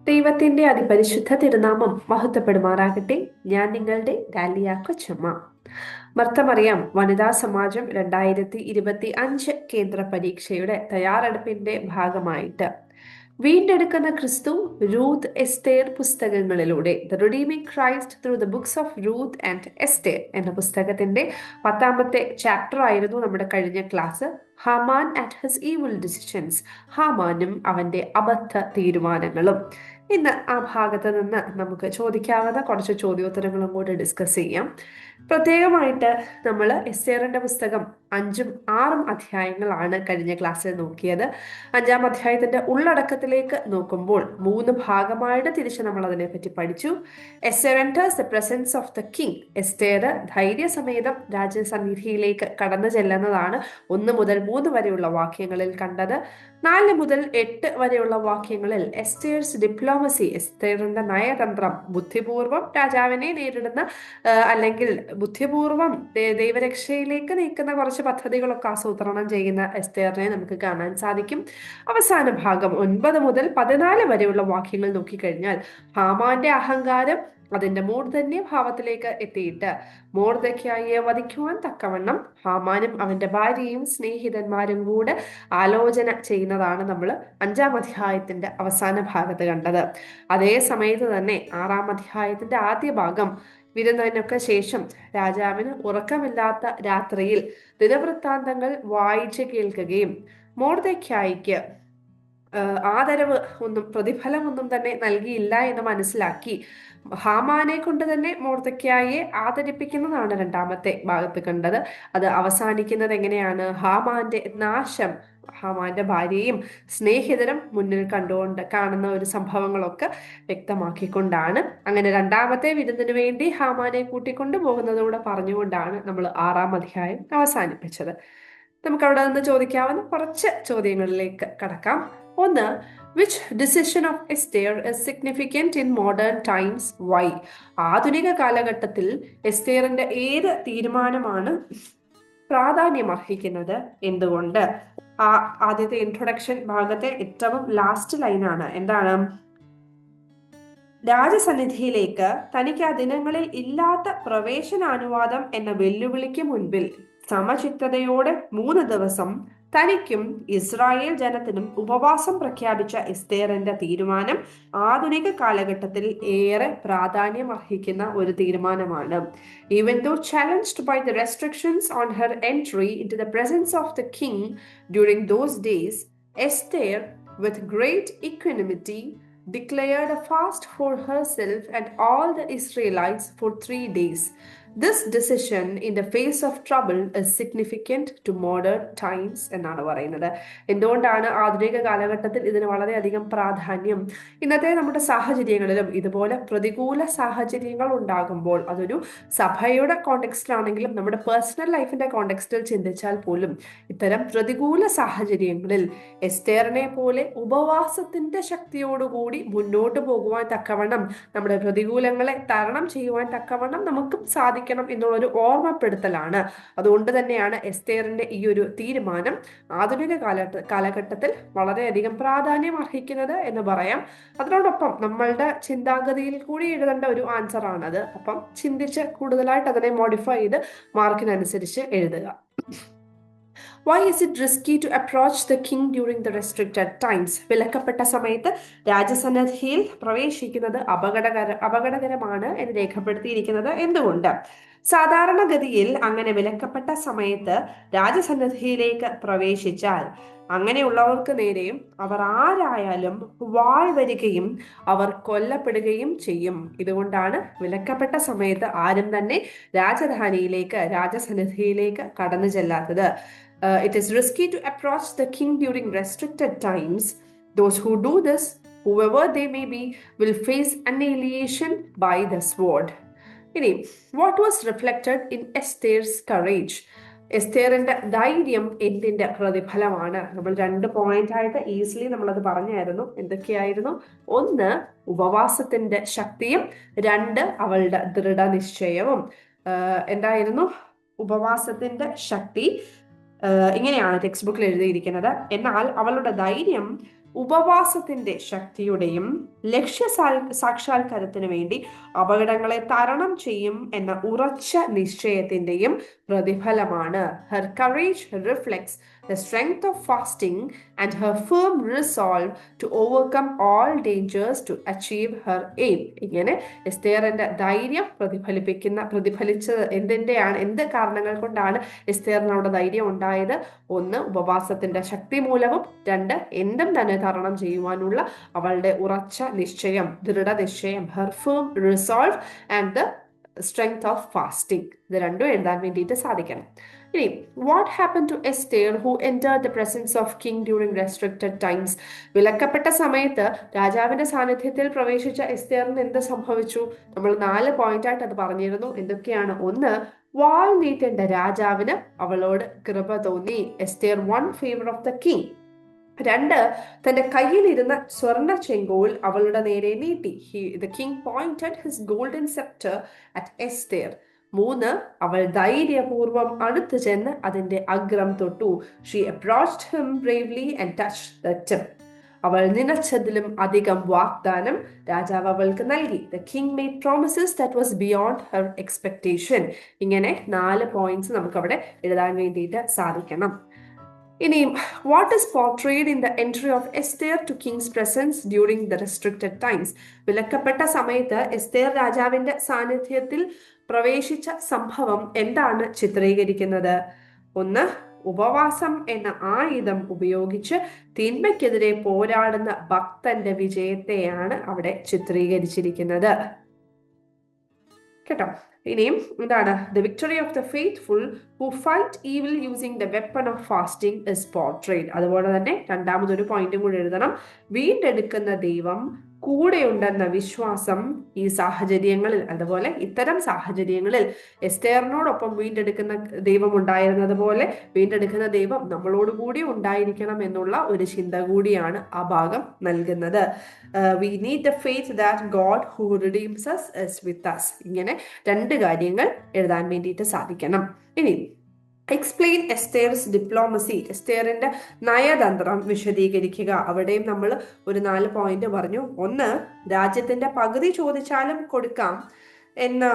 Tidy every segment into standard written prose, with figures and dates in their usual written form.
ദൈവത്തിന്റെ അതിപരിശുദ്ധ തിരുനാമം മഹത്വപ്പെടുമാറാകട്ടെ. ഞാൻ നിങ്ങളുടെ ഡാലിയ കൊച്ചമ്മ. മർത്തമറിയാം വനിതാ സമാജം 2025 കേന്ദ്ര പരീക്ഷയുടെ തയ്യാറെടുപ്പിന്റെ ഭാഗമായിട്ട് വീണ്ടെടുക്കുന്ന ക്രിസ്തു, റൂത്ത്, എസ്തേർ പുസ്തകങ്ങളിലൂടെ the redeeming Christ through the books of Ruth and Esther എന്ന പുസ്തകത്തിന്റെ 10ാമത്തെ ചാപ്റ്റർ ആയിരുന്നു നമ്മുടെ കഴിഞ്ഞ class. Haman and his evil decisions, ഹാമാനും അവന്റെ അബദ്ധ തീരുമാനങ്ങളും. ഇന്ന് ആ ഭാഗത്ത് നിന്ന് നമുക്ക് ചോദിക്കാവുന്ന കുറച്ച് ചോദ്യോത്തരങ്ങളും കൂടി ഡിസ്കസ് ചെയ്യാം. പ്രത്യേകമായിട്ട് നമ്മൾ എസ്തേറിന്റെ പുസ്തകം 5ഉം 6ഉം അധ്യായങ്ങളാണ് കഴിഞ്ഞ ക്ലാസ്സിൽ നോക്കിയത്. 5ാം അധ്യായത്തിന്റെ ഉള്ളടക്കത്തിലേക്ക് നോക്കുമ്പോൾ 3 ഭാഗമായിട്ട് തിരിച്ച് നമ്മൾ അതിനെപ്പറ്റി പഠിച്ചു. Esther enters the presence of the king. Esther ധൈര്യസമേതം രാജസന്നിധിയിലേക്ക് കടന്നു ചെല്ലുന്നതാണ് 1 മുതൽ 3 വരെയുള്ള വാക്യങ്ങളിൽ കണ്ടത്. 4 മുതൽ 8 വരെയുള്ള വാക്യങ്ങളിൽ എസ്തേർസ് ഡിപ്ലോമസി, എസ്തേറിന്റെ നയതന്ത്രം, ബുദ്ധിപൂർവം രാജാവിനെ നേരിടുന്ന അല്ലെങ്കിൽ ബുദ്ധിപൂർവം ദൈവരക്ഷയിലേക്ക് നീക്കുന്ന കുറച്ച് പദ്ധതികളൊക്കെ ആസൂത്രണം ചെയ്യുന്ന എസ്തേറിനെ നമുക്ക് കാണാൻ സാധിക്കും. അവസാന ഭാഗം 9 മുതൽ 14 വരെയുള്ള വാക്യങ്ങൾ നോക്കിക്കഴിഞ്ഞാൽ ഹാമാന്റെ അഹങ്കാരം അതിന്റെ മൂർധന്യ ഭാവത്തിലേക്ക് എത്തിയിട്ട് മൊർദെഖായിയെ വധിക്കുവാൻ തക്കവണ്ണം ഹാമാനും അവന്റെ ഭാര്യയും സ്നേഹിതന്മാരും കൂടെ ആലോചന ചെയ്യുന്നതാണ് നമ്മൾ 5ാം അധ്യായത്തിന്റെ അവസാന ഭാഗത്ത് കണ്ടത്. അതേ സമയത്ത് തന്നെ 6ാം അധ്യായത്തിന്റെ ആദ്യ ഭാഗം വിരുന്നതിനൊക്കെ ശേഷം രാജാവിന് ഉറക്കമില്ലാത്ത രാത്രിയിൽ ദിനവൃത്താന്തങ്ങൾ വായിച്ചു കേൾക്കുകയും മൊർദെഖായിക്ക് ആദരവ് ഒന്നും പ്രതിഫലമൊന്നും തന്നെ നൽകിയില്ല എന്ന് മനസ്സിലാക്കി ഹാമാനെ കൊണ്ട് തന്നെ മൊർദെഖായിയെ ആദരിപ്പിക്കുന്നതാണ് 2ാമത്തെ ഭാഗത്ത് കണ്ടത്. അത് അവസാനിക്കുന്നത് എങ്ങനെയാണ്? ഹാമാന്റെ നാശം ഹാമാന്റെ ഭാര്യയും സ്നേഹിതരും മുന്നിൽ കാണുന്ന ഒരു സംഭവങ്ങളൊക്കെ വ്യക്തമാക്കിക്കൊണ്ടാണ്. അങ്ങനെ 2ാമത്തെ വിരുന്നിനു വേണ്ടി ഹാമാനെ കൂട്ടിക്കൊണ്ടു പോകുന്നതോടെ പറഞ്ഞുകൊണ്ടാണ് നമ്മൾ 6ാം അധ്യായം അവസാനിപ്പിച്ചത്. നമുക്ക് അവിടെ നിന്ന് ചോദിക്കാവുന്ന കുറച്ച് ചോദ്യങ്ങളിലേക്ക് കടക്കാം. ഒന്ന്, which decision of Esther is significant in modern times? Why? ആധുനിക കാലഘട്ടത്തിൽ എസ്തേറിന്റെ ഏത് തീരുമാനമാണ് പ്രാധാന്യം അർഹിക്കുന്നത്? എന്തുകൊണ്ട്? ആദ്യത്തെ ഇൻട്രൊഡക്ഷൻ ഭാഗത്തെ ഏറ്റവും ലാസ്റ്റ് ലൈനാണ്. എന്താണ്? രാജസന്നിധിയിലേക്ക് തനിക്ക് ആ ദിനങ്ങളിൽ ഇല്ലാത്ത പ്രവേശനാനുവാദം എന്ന വെല്ലുവിളിക്ക് മുൻപിൽ സമചിത്തതയോടെ 3 ദിവസം തനിക്കും ഇസ്രായേൽ ജനത്തിനും ഉപവാസം പ്രഖ്യാപിച്ച എസ്തേറിന്റെ തീരുമാനം ആധുനിക കാലഘട്ടത്തിൽ ഏറെ പ്രാധാന്യം അർഹിക്കുന്ന ഒരു തീരുമാനമാണ്. Even though challenged by the restrictions on her entry into the presence of the king during those days, Esther, with great equanimity, declared a fast for herself and all the Israelites for 3 days. This decision in the face of trouble is significant to modern times എന്നാണ് പറയുന്നത്. എന്തുകൊണ്ടാണ് ആധുനിക കാലഘട്ടത്തിൽ ഇതിന് വളരെയധികം പ്രാധാന്യം? ഇന്നത്തെ നമ്മുടെ സാഹചര്യങ്ങളിലും ഇതുപോലെ പ്രതികൂല സാഹചര്യങ്ങൾ ഉണ്ടാകുമ്പോൾ, അതൊരു സഭയുടെ കോണ്ടെക്സ്റ്റിലാണെങ്കിലും നമ്മുടെ പേഴ്സണൽ ലൈഫിന്റെ കോണ്ടെക്സ്റ്റിൽ ചിന്തിച്ചാൽ പോലും ഇത്തരം പ്രതികൂല സാഹചര്യങ്ങളിൽ എസ്തേറിനെ പോലെ ഉപവാസത്തിന്റെ ശക്തിയോടുകൂടി മുന്നോട്ട് പോകുവാൻ തക്കവണ്ണം, നമ്മുടെ പ്രതികൂലങ്ങളെ തരണം ചെയ്യുവാൻ തക്കവണ്ണം നമുക്കും സാധിക്കും എന്നുള്ളൊരു ഓർമ്മപ്പെടുത്തലാണ്. അതുകൊണ്ട് തന്നെയാണ് എസ്തേറിന്റെ ഈ ഒരു തീരുമാനം ആധുനിക കാലഘട്ടത്തിൽ വളരെയധികം പ്രാധാന്യം അർഹിക്കുന്നത് എന്ന് പറയാം. അതിനോടൊപ്പം നമ്മളുടെ ചിന്താഗതിയിൽ കൂടി എഴുതേണ്ട ഒരു ആൻസർ ആണത്. അപ്പം ചിന്തിച്ച് കൂടുതലായിട്ട് അതിനെ മോഡിഫൈ ചെയ്ത് മാർക്കിനനുസരിച്ച് എഴുതുക. Why is it risky to approach the king during the restricted times? വിലക്കപ്പെട്ട സമയത്ത് രാജസന്നിധിയിൽ പ്രവേശിക്കുന്നത് അപകടകരമാണ് എന്ന് രേഖപ്പെടുത്തിയിരിക്കുന്നത് എന്തുകൊണ്ട്? സാധാരണഗതിയിൽ അങ്ങനെ വിലക്കപ്പെട്ട സമയത്ത് രാജസന്നിധിയിലേക്ക് പ്രവേശിച്ചാൽ അങ്ങനെയുള്ളവർക്ക് നേരെയും അവർ ആരായാലും വാൾ വരികയും അവർ കൊല്ലപ്പെടുകയും ചെയ്യും. ഇതുകൊണ്ടാണ് വിലക്കപ്പെട്ട സമയത്ത് ആരും തന്നെ രാജസന്നിധിയിലേക്ക് കടന്നു ചെല്ലാത്തത്. It is risky to approach the king during restricted times. Those who do this, whoever they may be, will face annihilation by the sword. ഇനി, what was reflected in Esther's courage? എസ്തേറിന്റെ ധൈര്യം എന്തിന്റെ പ്രതിഫലമാണ്? നമ്മൾ 2 പോയിന്റ് ആയിട്ട് easily നമ്മളത് പറഞ്ഞായിരുന്നു. എന്തൊക്കെയായിരുന്നു? 1, ഉപവാസത്തിന്റെ ശക്തിയും, 2, അവളുടെ ദൃഢനിശ്ചയവും. എന്തായിരുന്നു ഉപവാസത്തിന്റെ ശക്തി? ഇങ്ങനെയാണ് ടെക്സ്റ്റ് ബുക്കിൽ എഴുതിയിരിക്കുന്നത്. എന്നാൽ അവളുടെ ധൈര്യം ഉപവാസത്തിന്റെ ശക്തിയുടെയും ലക്ഷ്യ സാക്ഷാത്കാരത്തിന് വേണ്ടി അപകടങ്ങളെ തരണം ചെയ്യും എന്ന ഉറച്ച നിശ്ചയത്തിന്റെയും പ്രതിഫലമാണ്. Her courage reflects the strength of fasting and her firm resolve to overcome all dangers to achieve her aim. ഇങ്ങനെ എസ്തേറിന്റെ ധൈര്യം പ്രതിഫലിച്ചത് എന്ത് കാരണങ്ങൾ കൊണ്ടാണ് എസ്തേറിന് അവിടെ ധൈര്യം ഉണ്ടായത്? ഒന്ന്, ഉപവാസത്തിന്റെ ശക്തി മൂലവും, രണ്ട്, എന്തും തന്നെ തരണം ചെയ്യുവാനുള്ള അവളുടെ ഉറച്ച നിശ്ചയം, ദൃഢനിശ്ചയം, her firm resolve and the strength of fasting. ഇത് രണ്ടും എഴുതാൻ വേണ്ടിയിട്ട് സാധിക്കണം. ഇനി, what happened to Esther who entered the presence of king during restricted times? വിലക്കപ്പെട്ട സമയത്ത് രാജാവിന്റെ സാന്നിധ്യത്തിൽ പ്രവേശിച്ച എസ്തേറിന് എന്ത് സംഭവിച്ചു? നമ്മൾ 4 പോയിന്റായിട്ട് അത് പറഞ്ഞിരുന്നു. എന്തൊക്കെയാണ്? ഒന്ന്, വാൾ നീട്ടേണ്ട രാജാവിന് അവളോട് കൃപ തോന്നി. Esther won favor of the king. രണ്ട്, തന്റെ കയ്യിലിരുന്ന സ്വർണ്ണ ചെങ്കോൽ അവളുടെ നേരെ നീട്ടി. The king pointed his golden scepter at Esther. മൂന്ന്, അവൾ ധൈര്യപൂർവം അടുത്തു ചെന്ന് അതിന്റെ അഗ്രം തൊട്ടു. She approached him bravely and touched the tip. അവൾ നിനച്ചതിലും അധികം വാഗ്ദാനം രാജാവ് അവൾക്ക് നൽകി. The king made promises that was beyond her expectation. ഇങ്ങനെ 4 പോയിന്റ്സ് നമുക്ക് അവിടെ എഴുതാൻ വേണ്ടിയിട്ട് സാധിക്കണം. ഇനി, what is portrayed in the entry of Esther to king's presence during the restricted times? വിലക്കപ്പെട്ട സമയത്ത് എസ്തേർ രാജാവിന്റെ സാന്നിധ്യത്തിൽ പ്രവേശിച്ച സംഭവം എന്താണ് ചിത്രീകരിക്കുന്നത്? ഒന്ന്, ഉപവാസം എന്ന ആയുധം ഉപയോഗിച്ച് തിന്മയ്ക്കെതിരെ പോരാടുന്ന ഭക്തന്റെ വിജയത്തെയാണ് അവിടെ ചിത്രീകരിച്ചിരിക്കുന്നത്. കേട്ടോ? ഇനിയും എന്താണ്? The victory of the faithful who fight evil using the weapon of fasting is portrayed. അതുപോലെ തന്നെ രണ്ടാമതൊരു പോയിന്റും കൂടി എഴുതണം. വീണ്ടെടുക്കുന്ന ദൈവം കൂടെയുണ്ടെന്ന വിശ്വാസം ഈ സാഹചര്യങ്ങളിൽ, അതുപോലെ ഇത്തരം സാഹചര്യങ്ങളിൽ എസ്തേറിനോടൊപ്പം വീണ്ടെടുക്കുന്ന ദൈവം ഉണ്ടായിരുന്നത് പോലെ വീണ്ടെടുക്കുന്ന ദൈവം നമ്മളോടുകൂടി ഉണ്ടായിരിക്കണം എന്നുള്ള ഒരു ചിന്ത കൂടിയാണ് ആ ഭാഗം നൽകുന്നത്. We need the faith that God who redeems us is with us. ഇങ്ങനെ 2 കാര്യങ്ങൾ എഴുതാൻ വേണ്ടിയിട്ട് സാധിക്കണം. ഇനി, എക്സ്പ്ലെയിൻ എസ്തേർസ് ഡിപ്ലോമസി. എസ്തേറിന്റെ നയതന്ത്രം വിശദീകരിക്കുക. അവിടെയും നമ്മൾ ഒരു 4 പോയിന്റ് പറഞ്ഞു. ഒന്ന്, രാജ്യത്തിന്റെ പകുതി ചോദിച്ചാലും കൊടുക്കാം എന്ന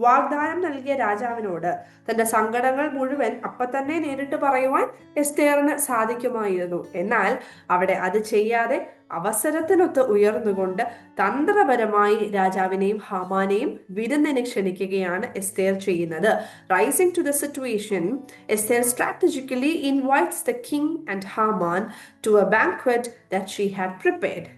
വാഗ്ദാനം നൽകിയ രാജാവിനോട് തന്റെ സങ്കടങ്ങൾ മുഴുവൻ അപ്പൊ തന്നെ നേരിട്ട് പറയുവാൻ എസ്തേറിന് സാധിക്കുമായിരുന്നു. എന്നാൽ അവിടെ അത് ചെയ്യാതെ അവസരത്തിനൊത്ത് ഉയർന്നുകൊണ്ട് തന്ത്രപരമായി രാജാവിനെയും ഹാമാനെയും വിരുന്നിന് ക്ഷണിക്കുകയാണ് എസ്തേർ ചെയ്യുന്നത്. Rising to the situation, Esther strategically invites the king and Haman to a banquet that she had prepared.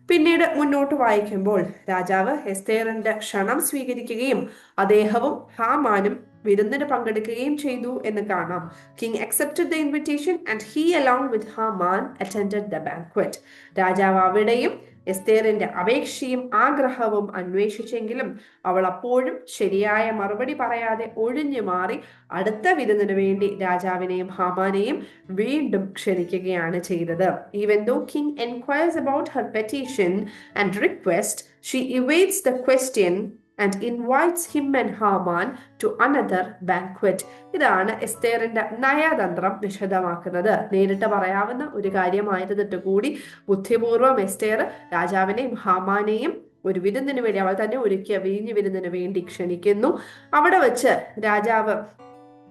പിന്നീട് മുന്നോട്ട് വായിക്കുമ്പോൾ രാജാവ് എസ്തേറിന്റെ ക്ഷണം സ്വീകരിക്കുകയും അദ്ദേഹവും ഹാമാനും വിരുന്നിന് പങ്കെടുക്കുകയും ചെയ്തു എന്ന് കാണാം. King accepted the invitation and he along with Haman attended the banquet. രാജാവ് അവിടെയും എസ്തേറിന്റെ അപേക്ഷയും ആഗ്രഹവും അന്വേഷിച്ചെങ്കിലും അവൾ അപ്പോഴും ശരിയായ മറുപടി പറയാതെ ഒഴിഞ്ഞു മാറി അടുത്ത വിരുന്നിനു വേണ്ടി രാജാവിനെയും ഹാമാനെയും വീണ്ടും ക്ഷണിക്കുകയാണ് ചെയ്തത്. Even though king enquires about her petition and request, she evades the question and invites him and Haman to another banquet. ഇതാണ് എസ്തേറിന്റെ നയതന്ത്രം വിശദമാക്കുന്നത്. നേരിട്ട് പറയാവുന്ന ഒരു കാര്യമായിരുന്നിട്ട് കൂടി ബുദ്ധിപൂർവം എസ്തേർ രാജാവിനെയും ഹാമാനെയും ഒരു വിരുന്നിന് വേണ്ടി, അവൾ തന്നെ ഒരുക്കിയ വീഞ്ഞു വിരുന്നിന് വേണ്ടി ക്ഷണിക്കുന്നു. അവിടെ വെച്ച് രാജാവ്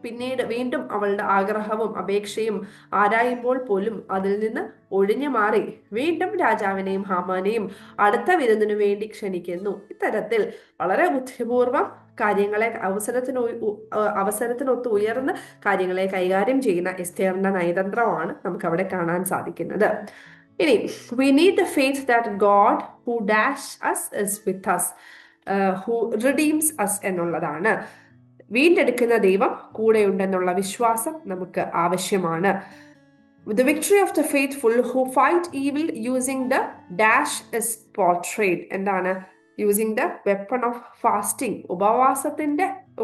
പിന്നീട് വീണ്ടും അവളുടെ ആഗ്രഹവും അപേക്ഷയും ആരായുമ്പോൾ പോലും അതിൽ നിന്ന് ഒഴിഞ്ഞു മാറി വീണ്ടും രാജാവിനെയും ഹാമാനെയും അടുത്ത വിരുന്നിനു വേണ്ടി ക്ഷണിക്കുന്നു. ഇത്തരത്തിൽ വളരെ ബുദ്ധിപൂർവം കാര്യങ്ങളെ അവസരത്തിനൊത്ത് ഉയർന്ന് കാര്യങ്ങളെ കൈകാര്യം ചെയ്യുന്ന എസ്തേറിന്റെ നയതന്ത്രമാണ് നമുക്ക് അവിടെ കാണാൻ സാധിക്കുന്നത്. ഇനി, we need the faith that God who dash us is with us, who redeems us എന്നുള്ളതാണ്. വീണ്ടെടുക്കുന്ന ദൈവം കൂടെയുണ്ടെന്നുള്ള വിശ്വാസം നമുക്ക് ആവശ്യമാണ്. The victory of the faithful who fight evil using the dash is portrayed. എന്താണ്? using the weapon of fasting.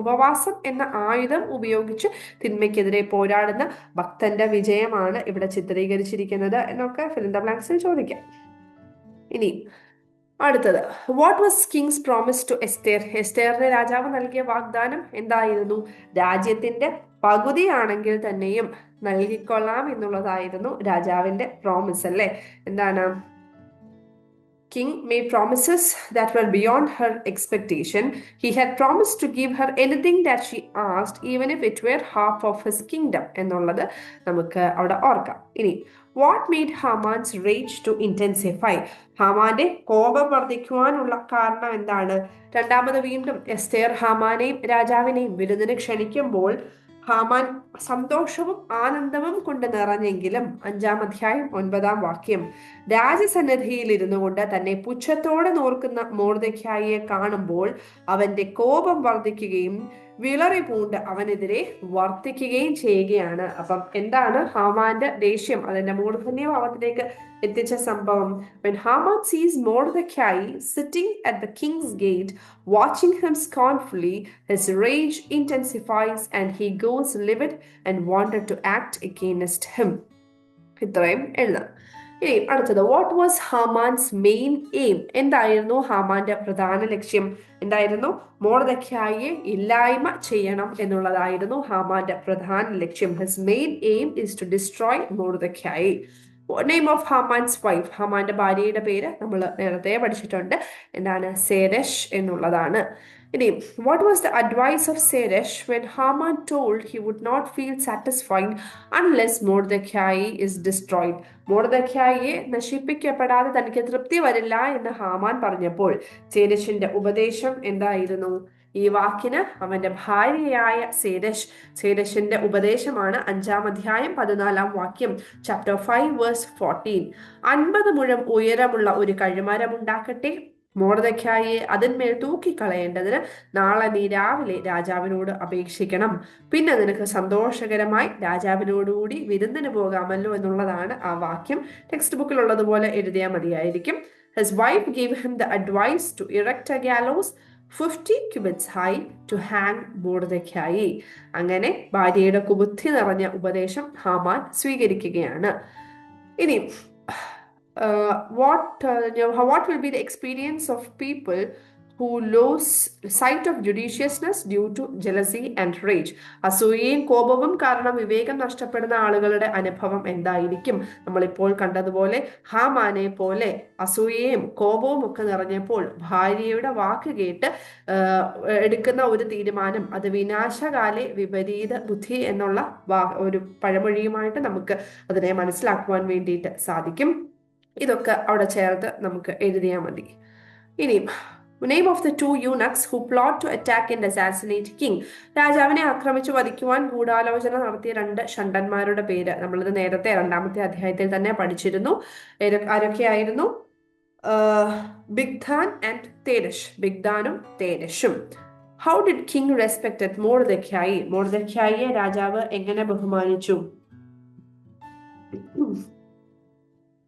ഉപവാസം എന്ന ആയുധം ഉപയോഗിച്ച് തിന്മയ്ക്കെതിരെ പോരാടുന്ന ഭക്തന്റെ വിജയമാണ് ഇവിടെ ചിത്രീകരിച്ചിരിക്കുന്നത് എന്നൊക്കെ fill in the blanks ചോദിക്കാം. ഇനി അടുത്തത്, what was king's promise to Esther? എസ്തേറിന് രാജാവ് നൽകിയ വാഗ്ദാനം എന്തായിരുന്നു? രാജ്യത്തിന്റെ പകുതിയാണെങ്കിൽ തന്നെയും നൽകിക്കൊള്ളാം എന്നുള്ളതായിരുന്നു രാജാവിന്റെ പ്രോമിസ് അല്ലേ. എന്താണ്? King made promises that were beyond her expectation. He had promised to give her anything that she asked, even if it were half of his kingdom. എന്നുള്ളത് നമുക്ക് അവിടെ ഓർക്കാം. ഇനി what made Haman's rage to intensify? ഹാമാന്റെ കോപം വർദ്ധിക്കുവാനുള്ള കാരണം എന്താണ്? രണ്ടാമത് വീണ്ടും എസ്തേർ ഹാമാനെയും രാജാവിനെയും വിരുന്നിന് ക്ഷണിക്കുമ്പോൾ ഹാമാൻ സന്തോഷവും ആനന്ദവും കൊണ്ട് നിറഞ്ഞെങ്കിലും 5-ാം അധ്യായം 9-ാം വാക്യം, രാജസന്നിധിയിൽ ഇരുന്നു കൊണ്ട് തന്നെ പുച്ഛത്തോടെ നോർക്കുന്ന മൊർദെഖായിയെ കാണുമ്പോൾ അവന്റെ കോപം വർദ്ധിക്കുകയും വിളറി പൂണ്ട് അവനെതിരെ വർത്തിക്കുകയും ചെയ്യുകയാണ്. അപ്പം എന്താണ് ഹാമാന്റെ ദേഷ്യം, അതിന്റെ മൂർധന്യഭാവത്തിലേക്ക് എത്തിച്ച സംഭവം? When Haman sees Mordecai sitting at the king's gate watching him scornfully, his rage intensifies and he goes livid and wanted to act against him. ഇത്രയും എഴുതാം. ഇനി അടുത്തത്, വാട്ട് വാസ് ഹാമാൻസ് മെയിൻ എയിം? എന്തായിരുന്നു ഹാമാന്റെ പ്രധാന ലക്ഷ്യം? എന്തായിരുന്നു? മൊർദെഖായിയെ ഇല്ലായ്മ ചെയ്യണം എന്നുള്ളതായിരുന്നു ഹാമാന്റെ പ്രധാന ലക്ഷ്യം. His main aim is to destroy Mordecai. Name of Haman's wife, ഹാമാന്റെ ഭാര്യയുടെ പേര് നമ്മൾ നേരത്തെ പഠിച്ചിട്ടുണ്ട്. എന്താണ്? സേരഷ് എന്നുള്ളതാണ്. ഇനി what was the advice of Zeresh when Haman told he would not feel satisfied unless Mordecai is destroyed? മൊർദെഖായിയെ നശിപ്പിക്കപ്പെടാതെ തനിക്ക് തൃപ്തി വരില്ല എന്ന് ഹാമാൻ പറഞ്ഞപ്പോൾ സേരഷിന്റെ ഉപദേശം എന്തായിരുന്നു? ഈ വാക്കിന് അവന്റെ ഭാര്യയായ സേരഷിന്റെ ഉപദേശമാണ് 5-ാം അധ്യായം 14-ാം വാക്യം, ചാപ്റ്റർ 5 വേഴ്സ് 14. 50 മുഴം ഉയരമുള്ള ഒരു കഴുമരം ഉണ്ടാക്കട്ടെ, മൊർദെഖായിയെ അതിന്മേൽ തൂക്കിക്കളയേണ്ടതിന് നാളെ നീ രാവിലെ രാജാവിനോട് അപേക്ഷിക്കണം. പിന്നെ നിനക്ക് സന്തോഷകരമായി രാജാവിനോടുകൂടി വിരുന്നിന് പോകാമല്ലോ എന്നുള്ളതാണ് ആ വാക്യം. ടെക്സ്റ്റ് ബുക്കിലുള്ളതുപോലെ എഴുതിയാൽ മതിയായിരിക്കും. His wife gave him the advice to erect a gallows 50 cubits high to hang Mordecai. അങ്ങനെ ഭാര്യയുടെ കുബുദ്ധി നിറഞ്ഞ ഉപദേശം ഹാമാൻ സ്വീകരിക്കുകയാണ്. ഇനി what will be the experience of people who lose sight of judiciousness due to jealousy and rage? അസൂയയും കോപവും കാരണം വിവേകം നഷ്ടപ്പെടുന്ന ആളുകളുടെ അനുഭവം എന്തായിരിക്കും? നമ്മളിപ്പോൾ കണ്ടതുപോലെ ഹാമാനെ പോലെ അസൂയയും കോപവും ഒക്കെ നിറഞ്ഞപ്പോൾ ഭാര്യയുടെ വാക്ക് കേട്ട് എടുക്കുന്ന ഒരു തീരുമാനം, അത് വിനാശകാലെ വിപരീത ബുദ്ധി എന്നുള്ള ഒരു പഴമൊഴിയുമായിട്ട് നമുക്ക് അതിനെ മനസ്സിലാക്കുവാൻ വേണ്ടിയിട്ട് സാധിക്കും. ഇതൊക്കെ അവിടെ ചേർത്ത് നമുക്ക് എഴുതിയാൽ മതി. ഇനി name of the 2 eunuchs who plot to attack and assassinate king. രാജാവിനെ ആക്രമിച്ചു വധിക്കുവാൻ ഗൂഢാലോചന നടത്തിയ 2 ഷണ്ടന്മാരുടെ പേര് നമ്മളിത് നേരത്തെ 2-ാമത്തെ അധ്യായത്തിൽ തന്നെ പഠിച്ചിരുന്നു. ആരൊക്കെയായിരുന്നു? Bigthan and Teresh. ബിഗ്ദാനും തേരഷും. How did king respected Mordecai? മൊർദെഖായിയെ രാജാവ് എങ്ങനെ ബഹുമാനിച്ചു?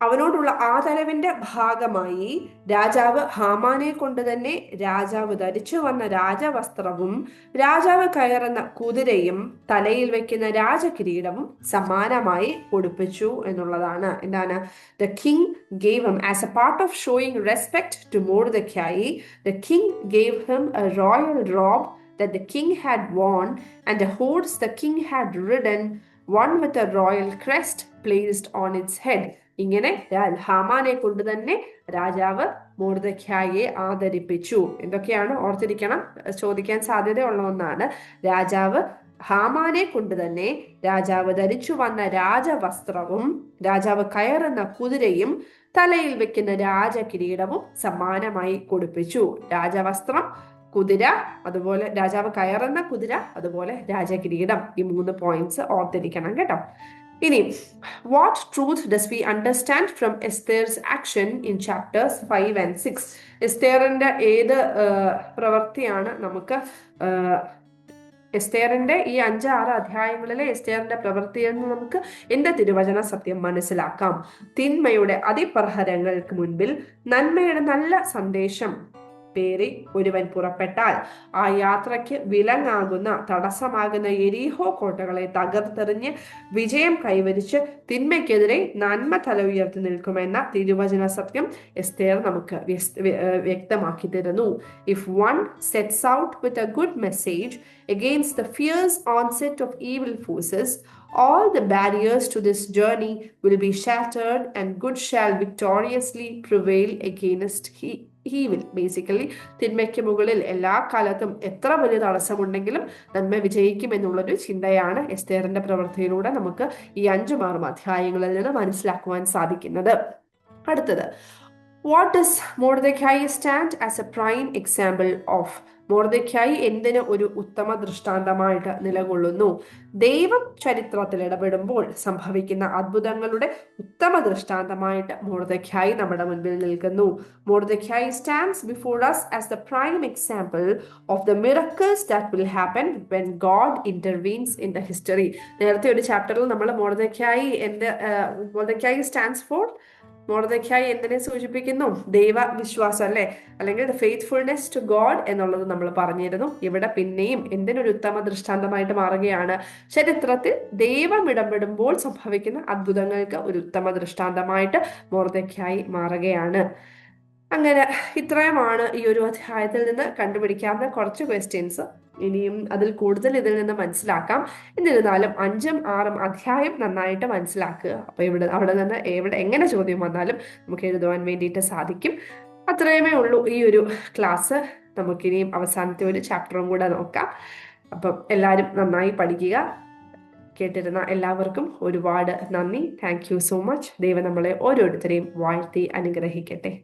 അവനോടുള്ള ആദരവിന്റെ ഭാഗമായി രാജാവ് ഹാമാനെ കൊണ്ട് തന്നെ രാജാവ് ധരിച്ചു വന്ന രാജവസ്ത്രവും രാജാവ് കയറുന്ന കുതിരയും തലയിൽ വെക്കുന്ന രാജകിരീടവും സമ്മാനമായി കൊടുപ്പിച്ചു എന്നുള്ളതാണ്. എന്താണ്? The king gave him, as a part of showing respect to Mordecai, the king gave him a royal robe that the king had worn and a horse the king had ridden, one with a royal crest placed on its head. ഇങ്ങനെ ഹാമാനെ കൊണ്ട് തന്നെ രാജാവ് മൊർദെഖായിയെ ആദരിപ്പിച്ചു. എന്തൊക്കെയാണ്? ഓർത്തിരിക്കണം, ചോദിക്കാൻ സാധ്യതയുള്ള ഒന്നാണ്. രാജാവ് ഹാമാനെ കൊണ്ട് തന്നെ രാജാവ് ധരിച്ചു വന്ന രാജവസ്ത്രവും രാജാവ് കയറുന്ന കുതിരയും തലയിൽ വെക്കുന്ന രാജകിരീടവും സമ്മാനമായി കൊടുപ്പിച്ചു. രാജവസ്ത്രം, കുതിര, അതുപോലെ രാജാവ് കയറുന്ന കുതിര, അതുപോലെ രാജകിരീടം. ഈ 3 പോയിന്റ്സ് ഓർത്തിരിക്കണം കേട്ടോ. ഇനി what truth does we understand from Esther's action in chapters 5 and 6? എസ്തേറിന്റെ ഏത് പ്രവൃത്തിയാണ് നമുക്ക് എസ്തേറിന്റെ ഈ 5-6 അധ്യായങ്ങളിലെ എസ്തേറിന്റെ പ്രവൃത്തിയിൽ നിന്ന് നമുക്ക് എന്ത് തിരുവചന സത്യം മനസ്സിലാക്കാം? തിന്മയുടെ അതിപ്രഹരങ്ങൾക്ക് മുൻപിൽ നന്മയുടെ നല്ല സന്ദേശം പേറി ഒരുവൻ പുറപ്പെട്ടാൽ ആ യാത്രയ്ക്ക് വിലങ്ങാകുന്ന തടസ്സമാകുന്ന എരീഹോ കോട്ടകളെ തകർത്തെറിഞ്ഞ് വിജയം കൈവരിച്ച് തിന്മയ്ക്കെതിരെ നന്മ തല ഉയർത്തി നിൽക്കുമെന്ന തിരുവചന സത്യം എസ്തേർ നമുക്ക് വ്യക്തമാക്കി തരുന്നു. If one sets out with a good message against the fierce onset of evil forces, All the barriers to this journey will be shattered, and good shall victoriously prevail against evil. Basically തിന്മയ്ക്ക് മുകളിൽ എല്ലാ കാലത്തും എത്ര വലിയ തടസ്സമുണ്ടെങ്കിലും നന്മ വിജയിക്കും എന്നുള്ളൊരു ചിന്തയാണ് എസ്തേറിന്റെ പ്രവൃത്തിയിലൂടെ നമുക്ക് ഈ 5-6 അധ്യായങ്ങളിൽ നിന്ന് മനസ്സിലാക്കുവാൻ സാധിക്കുന്നത്. അടുത്തത്, what does Mordecai stand as A prime example of? Mordecai എന്തിന് ഒരു ഉത്തമ ദൃഷ്ടാന്തമായിട്ട് നിലകൊള്ളുന്നു? ദൈവം ചരിത്രത്തിൽ ഇടപെടുമ്പോൾ സംഭവിക്കുന്ന അത്ഭുതങ്ങളുടെ ഉത്തമ ദൃഷ്ടാന്തമായിട്ട് മൊർദെഖായി നമ്മുടെ മുൻപിൽ നിൽക്കുന്നു. Mordecai stands before us as the prime example of the miracles that will happen when God intervenes in the history. നേരത്തെ ഒരു ചാപ്റ്ററിൽ നമ്മൾ മൊർദെഖായി സ്റ്റാൻഡ്സ് ഫോർ, മൊർദെഖായി എന്തിനെ സൂചിപ്പിക്കുന്നു? ദൈവവിശ്വാസം അല്ലെ, അല്ലെങ്കിൽ ദ ഫെയ്ത്ത്ഫുൾനെസ് ടു ഗോഡ് എന്നുള്ളത് നമ്മൾ പറഞ്ഞിരുന്നു. ഇവിടെ പിന്നെയും എന്തിനൊരു ഉത്തമ ദൃഷ്ടാന്തമായിട്ട് മാറുകയാണ്? ചരിത്രത്തിൽ ദൈവം ഇടപെടുമ്പോൾ സംഭവിക്കുന്ന അത്ഭുതങ്ങൾക്ക് ഒരു ഉത്തമ ദൃഷ്ടാന്തമായിട്ട് മൊർദെഖായി മാറുകയാണ്. അങ്ങനെ ഇത്രയുമാണ് ഈ ഒരു അധ്യായത്തിൽ നിന്ന് കണ്ടുപിടിക്കാവുന്ന കുറച്ച് ക്വസ്റ്റ്യൻസ്. ഇനിയും അതിൽ കൂടുതൽ ഇതിൽ നിന്ന് മനസ്സിലാക്കാം. എന്നിരുന്നാലും 5ഉം 6ഉം അധ്യായം നന്നായിട്ട് മനസ്സിലാക്കുക. അപ്പൊ അവിടെ നിന്ന് എങ്ങനെ ചോദ്യം വന്നാലും നമുക്ക് എഴുതുവാൻ വേണ്ടിയിട്ട് സാധിക്കും. അത്രയുമേ ഉള്ളൂ ഈ ഒരു ക്ലാസ്. നമുക്കിനിയും അവസാനത്തെ ഒരു ചാപ്റ്ററും കൂടെ നോക്കാം. അപ്പം എല്ലാവരും നന്നായി പഠിക്കുക. കേട്ടിരുന്ന എല്ലാവർക്കും ഒരുപാട് നന്ദി. Thank you so much. ദൈവം നമ്മളെ ഓരോരുത്തരെയും വാഴ്ത്തി അനുഗ്രഹിക്കട്ടെ.